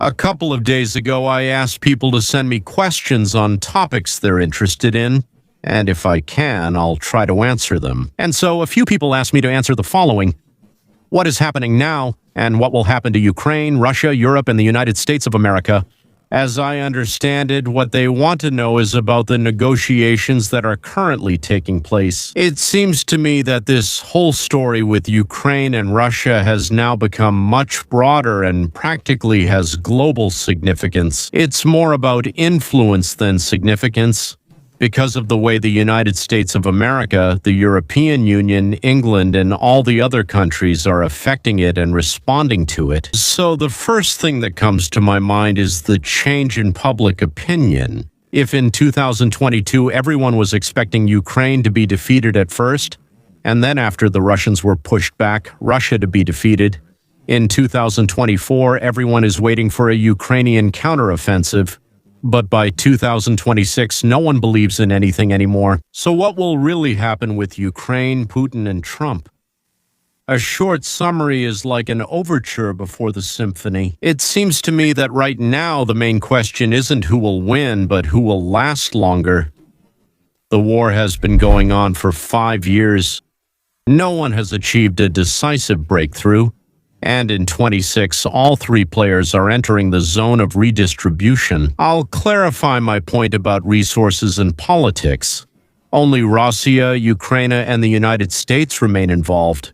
A couple of days ago, I asked people to send me questions on topics they're interested in, and if I can, I'll try to answer them. And so a few people asked me to answer the following: what is happening now, and what will happen to Ukraine, Russia, Europe, and the United States of America? As I understand it, what they want to know is about the negotiations that are currently taking place. It seems to me that this whole story with Ukraine and Russia has now become much broader and practically has global significance. It's more about influence than significance, because of the way the United States of America, the European Union, England, and all the other countries are affecting it and responding to it. So the first thing that comes to my mind is the change in public opinion. If in 2022 everyone was expecting Ukraine to be defeated at first, and then after the Russians were pushed back, Russia to be defeated, in 2024 everyone is waiting for a Ukrainian counteroffensive. But by 2026, no one believes in anything anymore. So what will really happen with Ukraine, Putin, and Trump? A short summary is like an overture before the symphony. It seems to me that right now the main question isn't who will win, but who will last longer. The war has been going on for 5 years. No one has achieved a decisive breakthrough. And in 26, all three players are entering the zone of redistribution. I'll clarify my point about resources and politics. Only Russia, Ukraine, and the United States remain involved.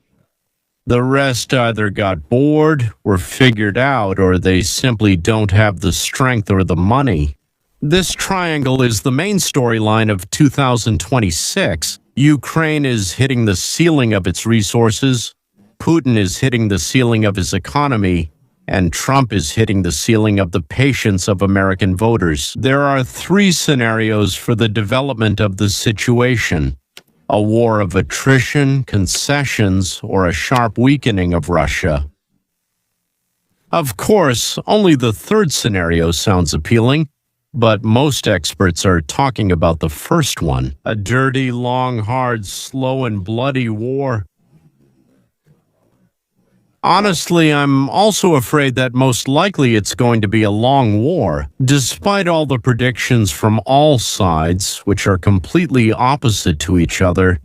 The rest either got bored, were figured out, or they simply don't have the strength or the money. This triangle is the main storyline of 2026. Ukraine is hitting the ceiling of its resources. Putin is hitting the ceiling of his economy, and Trump is hitting the ceiling of the patience of American voters. There are 3 scenarios for the development of the situation: a war of attrition, concessions, or a sharp weakening of Russia. Of course, only the third scenario sounds appealing, but most experts are talking about the first one: a dirty, long, hard, slow, and bloody war. Honestly, I'm also afraid that most likely it's going to be a long war. Despite all the predictions from all sides, which are completely opposite to each other,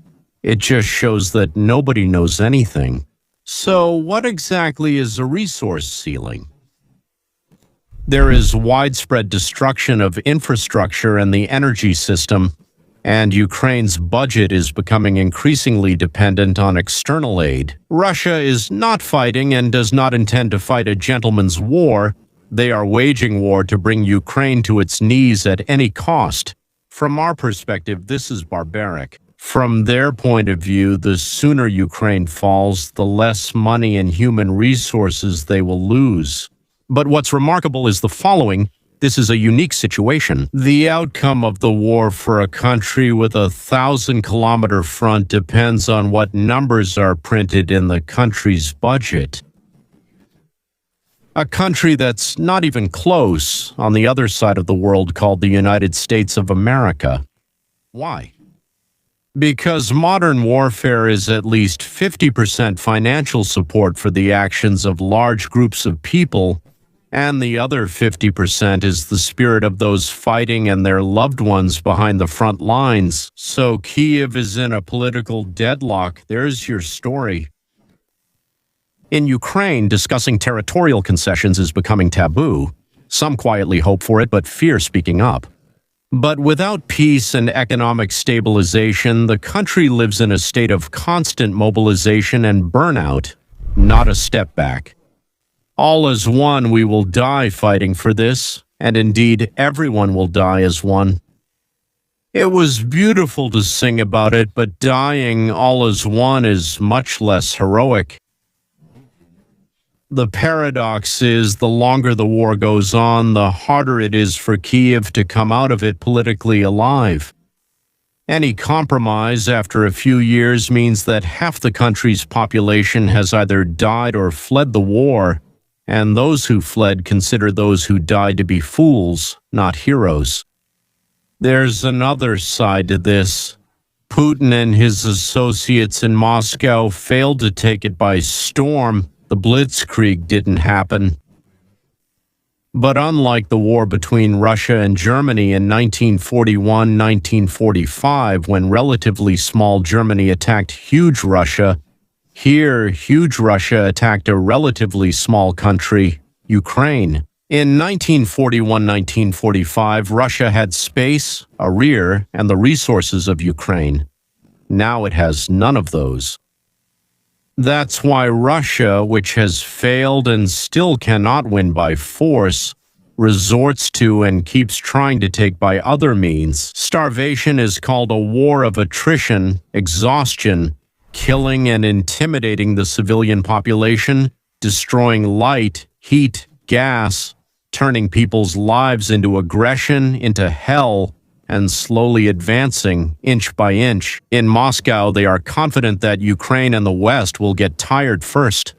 it just shows that nobody knows anything. So what exactly is a resource ceiling? There is widespread destruction of infrastructure and the energy system, and Ukraine's budget is becoming increasingly dependent on external aid. Russia is not fighting and does not intend to fight a gentleman's war. They are waging war to bring Ukraine to its knees at any cost. From our perspective, this is barbaric. From their point of view, the sooner Ukraine falls, the less money and human resources they will lose. But what's remarkable is the following: this is a unique situation. The outcome of the war for a country with a 1,000-kilometer front depends on what numbers are printed in the country's budget. A country that's not even close on the other side of the world, called the United States of America. Why? Because modern warfare is at least 50% financial support for the actions of large groups of people, and the other 50% is the spirit of those fighting and their loved ones behind the front lines. So Kyiv is in a political deadlock. There's your story. In Ukraine, discussing territorial concessions is becoming taboo. Some quietly hope for it, but fear speaking up. But without peace and economic stabilization, the country lives in a state of constant mobilization and burnout, not a step back. All as one, we will die fighting for this, and indeed everyone will die as one. It was beautiful to sing about it, but dying all as one is much less heroic. The paradox is, the longer the war goes on, the harder it is for Kyiv to come out of it politically alive. Any compromise after a few years means that half the country's population has either died or fled the war, and those who fled consider those who died to be fools, not heroes. There's another side to this. Putin and his associates in Moscow failed to take it by storm. The blitzkrieg didn't happen. But unlike the war between Russia and Germany in 1941-1945, when relatively small Germany attacked huge Russia, here huge Russia attacked a relatively small country, Ukraine. In 1941-1945, Russia had space, a rear, and the resources of Ukraine. Now it has none of those. That's why Russia, which has failed and still cannot win by force, resorts to and keeps trying to take by other means. Starvation is called a war of attrition, exhaustion, killing and intimidating the civilian population, destroying light, heat, gas, turning people's lives into aggression, into hell, and slowly advancing inch by inch. In Moscow, they are confident that Ukraine and the West will get tired first.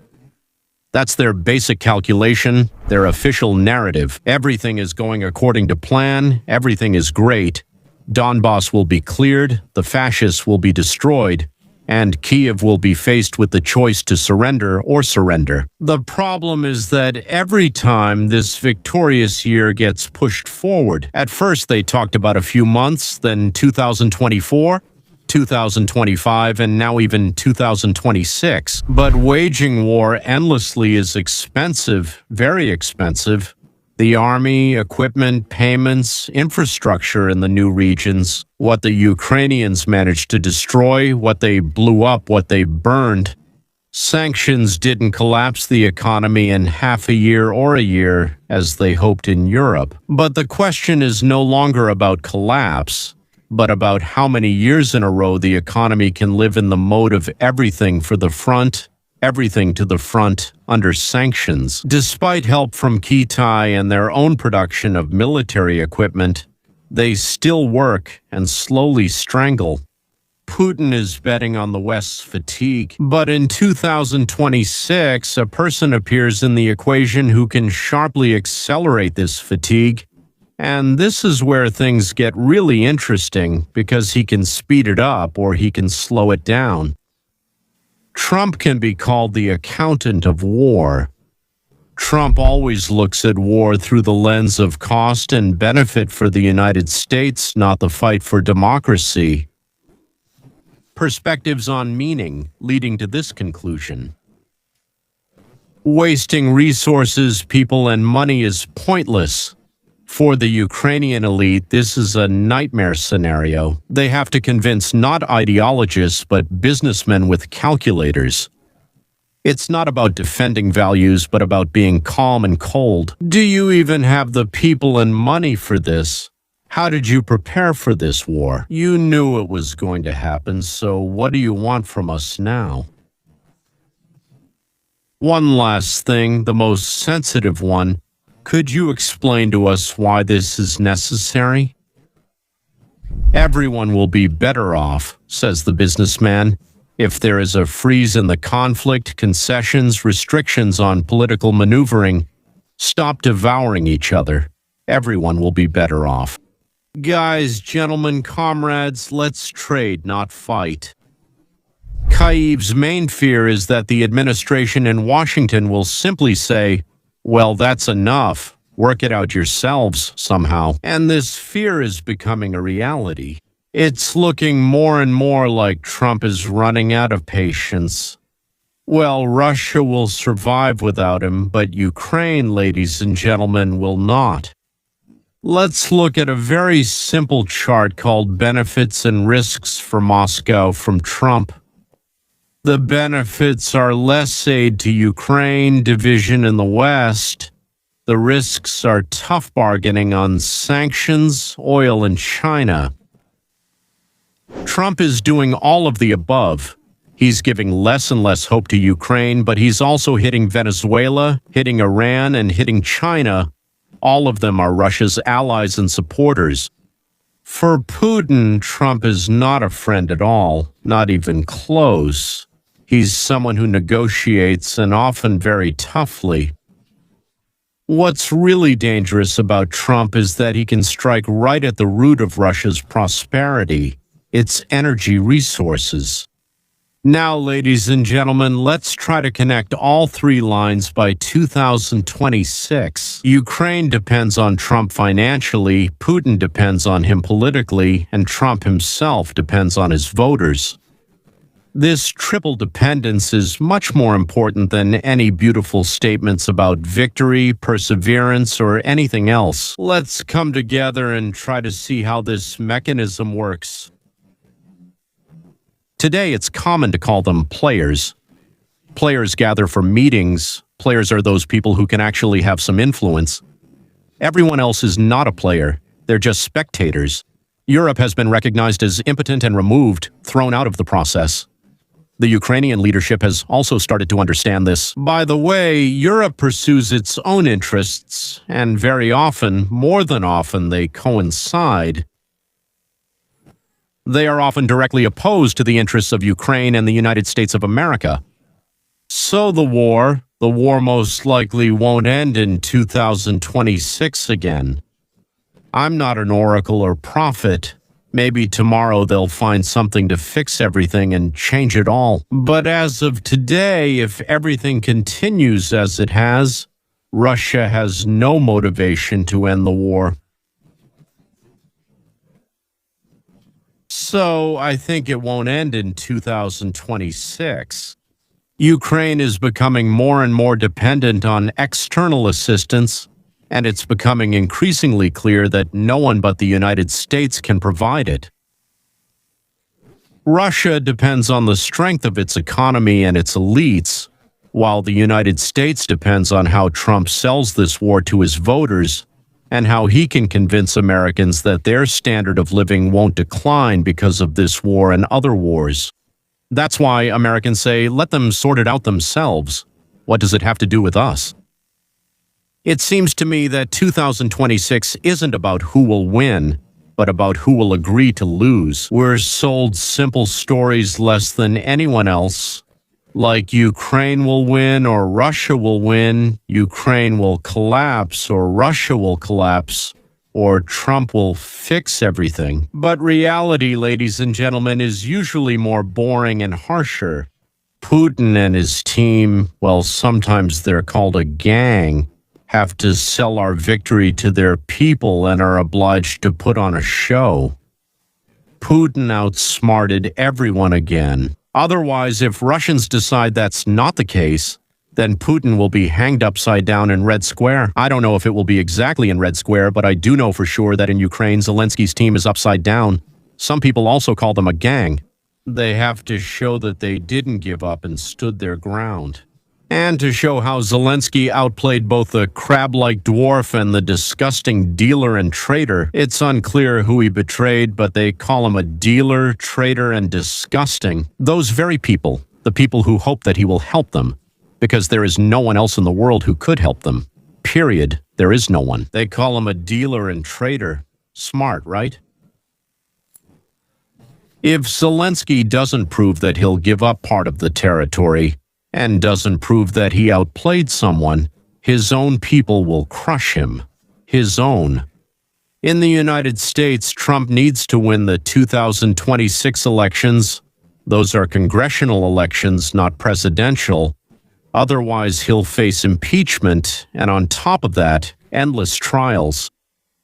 That's their basic calculation, their official narrative. Everything is going according to plan, everything is great. Donbass will be cleared, the fascists will be destroyed, and Kiev will be faced with the choice to surrender or surrender. The problem is that every time this victorious year gets pushed forward, at first they talked about a few months, then 2024, 2025, and now even 2026. But waging war endlessly is expensive, very expensive. The army, equipment, payments, infrastructure in the new regions, what the Ukrainians managed to destroy, what they blew up, what they burned. Sanctions didn't collapse the economy in half a year or a year, as they hoped in Europe. But the question is no longer about collapse, but about how many years in a row the economy can live in the mode of everything for the front, everything to the front, under sanctions. Despite help from Kitai and their own production of military equipment, they still work and slowly strangle. Putin is betting on the West's fatigue. But in 2026, a person appears in the equation who can sharply accelerate this fatigue. And this is where things get really interesting, because he can speed it up or he can slow it down. Trump can be called the accountant of war. Trump always looks at war through the lens of cost and benefit for the United States, not the fight for democracy. Perspectives on meaning leading to this conclusion. Wasting resources, people, and money is pointless. For the Ukrainian elite, this is a nightmare scenario. They have to convince not ideologists, but businessmen with calculators. It's not about defending values, but about being calm and cold. Do you even have the people and money for this? How did you prepare for this war? You knew it was going to happen, so what do you want from us now? One last thing, the most sensitive one. Could you explain to us why this is necessary? Everyone will be better off, says the businessman, if there is a freeze in the conflict, concessions, restrictions on political maneuvering. Stop devouring each other. Everyone will be better off. Guys, gentlemen, comrades, let's trade, not fight. Kyiv's main fear is that the administration in Washington will simply say, well, that's enough. Work it out yourselves somehow. And this fear is becoming a reality. It's looking more and more like Trump is running out of patience. Well, Russia will survive without him, but Ukraine, ladies and gentlemen, will not. Let's look at a very simple chart called Benefits and Risks for Moscow from Trump. The benefits are less aid to Ukraine, division in the West. The risks are tough bargaining on sanctions, oil, and China. Trump is doing all of the above. He's giving less and less hope to Ukraine, but he's also hitting Venezuela, hitting Iran, and hitting China. All of them are Russia's allies and supporters. For Putin, Trump is not a friend at all, not even close. He's someone who negotiates, and often very toughly. What's really dangerous about Trump is that he can strike right at the root of Russia's prosperity, its energy resources. Now, ladies and gentlemen, let's try to connect all three lines by 2026. Ukraine depends on Trump financially, Putin depends on him politically, and Trump himself depends on his voters. This triple dependence is much more important than any beautiful statements about victory, perseverance, or anything else. Let's come together and try to see how this mechanism works. Today, it's common to call them players. Players gather for meetings. Players are those people who can actually have some influence. Everyone else is not a player. They're just spectators. Europe has been recognized as impotent and removed, thrown out of the process. The Ukrainian leadership has also started to understand this. By the way, Europe pursues its own interests, and very often, more than often, they coincide. They are often directly opposed to the interests of Ukraine and the United States of America. So the war most likely won't end in 2026 again. I'm not an oracle or prophet. Maybe tomorrow they'll find something to fix everything and change it all. But as of today, if everything continues as it has, Russia has no motivation to end the war. So I think it won't end in 2026. Ukraine is becoming more and more dependent on external assistance, and it's becoming increasingly clear that no one but the United States can provide it. Russia depends on the strength of its economy and its elites, while the United States depends on how Trump sells this war to his voters and how he can convince Americans that their standard of living won't decline because of this war and other wars. That's why Americans say, let them sort it out themselves. What does it have to do with us? It seems to me that 2026 isn't about who will win, but about who will agree to lose. We're sold simple stories less than anyone else, like Ukraine will win or Russia will win, Ukraine will collapse or Russia will collapse, or Trump will fix everything. But reality, ladies and gentlemen, is usually more boring and harsher. Putin and his team, well, sometimes they're called a gang, have to sell our victory to their people and are obliged to put on a show. Putin outsmarted everyone again. Otherwise, if Russians decide that's not the case, then Putin will be hanged upside down in Red Square. I don't know if it will be exactly in Red Square, but I do know for sure that in Ukraine, Zelensky's team is upside down. Some people also call them a gang. They have to show that they didn't give up and stood their ground. And to show how Zelensky outplayed both the crab-like dwarf and the disgusting dealer and traitor. It's unclear who he betrayed, but they call him a dealer, traitor, and disgusting. Those very people, the people who hope that he will help them, because there is no one else in the world who could help them. Period. There is no one. They call him a dealer and traitor. Smart, right? If Zelensky doesn't prove that he'll give up part of the territory, and doesn't prove that he outplayed someone, his own people will crush him. His own. In the United States, Trump needs to win the 2026 elections. Those are congressional elections, not presidential. Otherwise, he'll face impeachment, and on top of that, endless trials.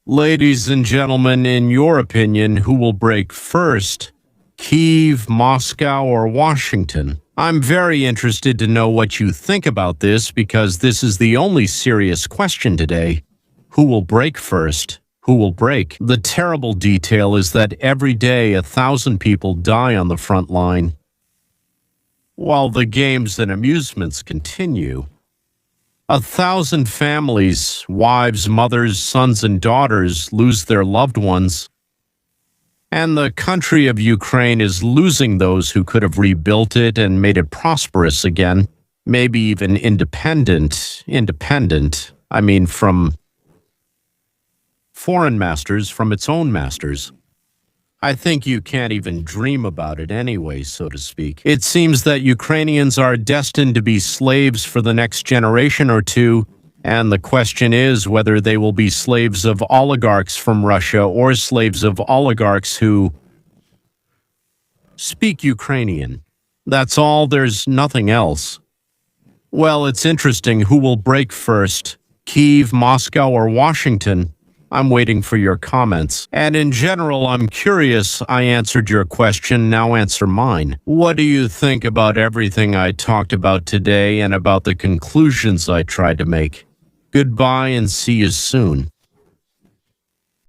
Ladies and gentlemen, in your opinion, who will break first? Kyiv, Moscow, or Washington? I'm very interested to know what you think about this because this is the only serious question today. Who will break first? Who will break? The terrible detail is that every day 1,000 people die on the front line, while the games and amusements continue. 1,000 families, wives, mothers, sons, and daughters lose their loved ones. And the country of Ukraine is losing those who could have rebuilt it and made it prosperous again, maybe even independent, I mean from foreign masters, from its own masters. I think you can't even dream about it anyway, so to speak. It seems that Ukrainians are destined to be slaves for the next generation or two, and the question is whether they will be slaves of oligarchs from Russia or slaves of oligarchs who speak Ukrainian. That's all, there's nothing else. Well, it's interesting who will break first, Kyiv, Moscow, or Washington. I'm waiting for your comments. And in general, I'm curious. I answered your question, now answer mine. What do you think about everything I talked about today and about the conclusions I tried to make? Goodbye and see you soon.